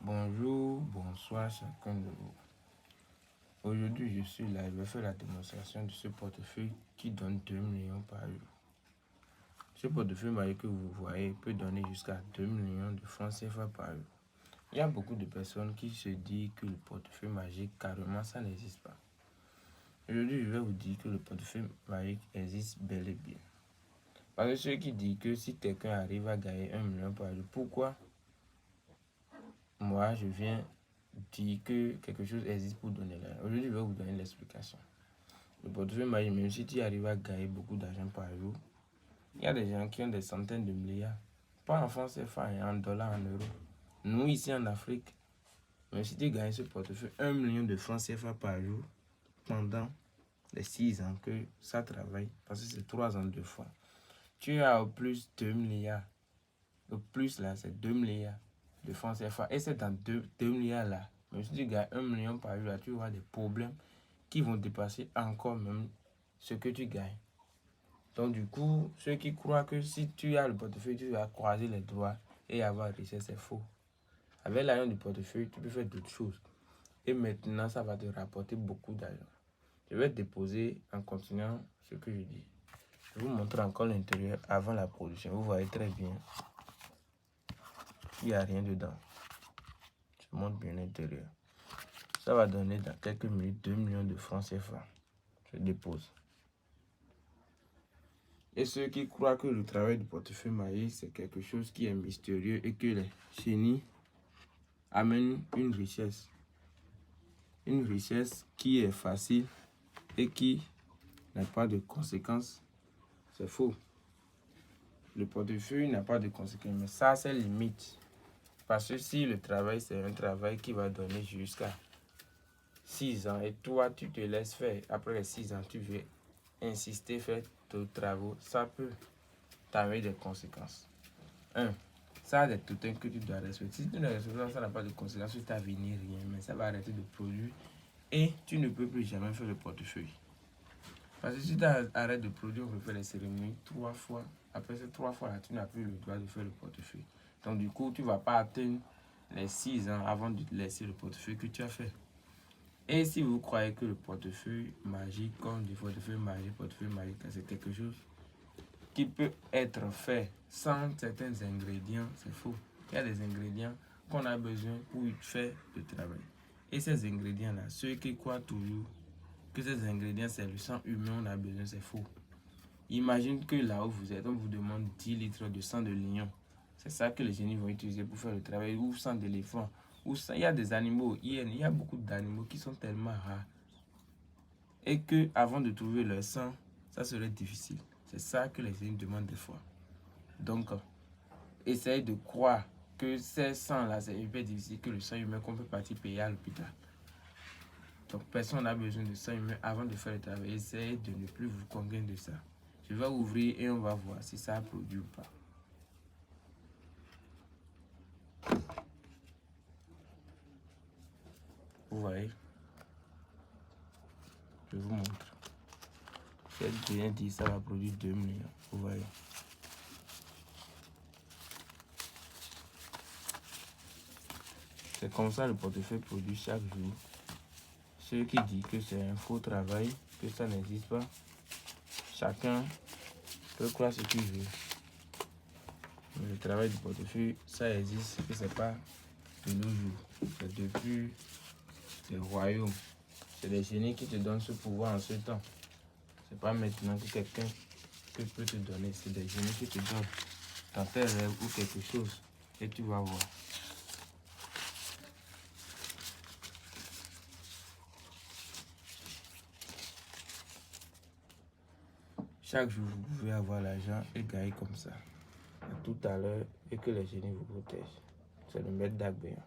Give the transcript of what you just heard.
Bonjour, bonsoir chacun de vous. Aujourd'hui, je suis là, je vais faire la démonstration de ce portefeuille qui donne 2 millions par jour. Ce portefeuille magique que vous voyez peut donner jusqu'à 2 millions de francs CFA par jour. Il y a beaucoup de personnes qui se disent que le portefeuille magique, carrément, ça n'existe pas. Aujourd'hui, je vais vous dire que le portefeuille magique existe bel et bien. Parce que ceux qui disent que si quelqu'un arrive à gagner 1 million par jour, pourquoi moi je viens dire que quelque chose existe pour donner là. Aujourd'hui, je vais vous donner l'explication. Le portefeuille magique, même si tu arrives à gagner beaucoup d'argent par jour, il y a des gens qui ont des centaines de milliards. Pas en francs CFA, en dollars, en euros. Nous, ici en Afrique, même si tu gagnes ce portefeuille 1 million de francs CFA par jour, pendant les 6 ans que ça travaille, parce que c'est 3 ans de fois, tu as au plus 2 milliards. Le plus là, c'est 2 milliards de francs CFA. Et c'est dans 2 milliards là. Même si tu gagnes 1 million par jour, là, tu auras des problèmes qui vont dépasser encore même ce que tu gagnes. Donc du coup, ceux qui croient que si tu as le portefeuille, tu vas croiser les doigts et avoir richesse, c'est faux. Avec l'argent du portefeuille, tu peux faire d'autres choses. Et maintenant, ça va te rapporter beaucoup d'argent. Je vais déposer en continuant ce que je dis. Je vous montre encore l'intérieur avant la production. Vous voyez très bien. Il n'y a rien dedans. Je montre bien l'intérieur. Ça va donner dans quelques minutes 2 millions de francs CFA. Je dépose. Et ceux qui croient que le travail du portefeuille magique, c'est quelque chose qui est mystérieux et que les génies amènent une richesse. Une richesse qui est facile et qui n'a pas de conséquences. C'est faux. Le portefeuille n'a pas de conséquences, mais ça, c'est limite. Parce que si le travail, c'est un travail qui va donner jusqu'à 6 ans et toi, tu te laisses faire. Après les 6 ans, tu veux insister, faire tes travaux, ça peut t'amener des conséquences. 1. Ça a des totems que tu dois respecter. Si tu ne respectes pas, ça n'a pas de conséquences sur ta vie ni rien, mais ça va arrêter de produire et tu ne peux plus jamais faire le portefeuille. Parce que si tu arrêtes de produire, on refait les cérémonies 3 fois. Après ces 3 fois là, tu n'as plus le droit de faire le portefeuille. Donc du coup, tu ne vas pas atteindre les 6 ans avant de te laisser le portefeuille que tu as fait. Et si vous croyez que le portefeuille magique, comme le portefeuille magique, c'est quelque chose qui peut être fait sans certains ingrédients, c'est faux. Il y a des ingrédients qu'on a besoin pour faire le travail. Et ces ingrédients-là, ceux qui croient toujours que ces ingrédients, c'est le sang humain, on a besoin, c'est faux. Imagine que là où vous êtes, on vous demande 10 litres de sang de lion. C'est ça que les génies vont utiliser pour faire le travail, ou sang d'éléphant. Il y a des animaux, il y a beaucoup d'animaux qui sont tellement rares. Et que avant de trouver leur sang, ça serait difficile. C'est ça que les génies demandent des fois. Donc, essayez de croire que ces sangs-là, c'est hyper difficile, que le sang humain qu'on peut partir payer à l'hôpital. Donc, personne n'a besoin de sang humain avant de faire le travail. Essayez de ne plus vous convaincre de ça. Je vais ouvrir et on va voir si ça a produit ou pas. Vous voyez? Je vous montre. J'ai bien dit ça va produire 2 millions. Vous voyez? C'est comme ça le portefeuille produit chaque jour. Ceux qui disent que c'est un faux travail, que ça n'existe pas, chacun peut croire ce qu'il veut. Mais le travail du portefeuille, ça existe, que c'est pas de nos jours. C'est depuis les royaumes. C'est des génies qui te donnent ce pouvoir en ce temps. C'est pas maintenant que quelqu'un peut te donner. C'est des génies qui te donnent dans tes rêves ou quelque chose. Et tu vas voir. Chaque jour, vous pouvez avoir l'argent et gagner comme ça. À tout à l'heure et que les génies vous protègent. C'est le maître d'Agbéon.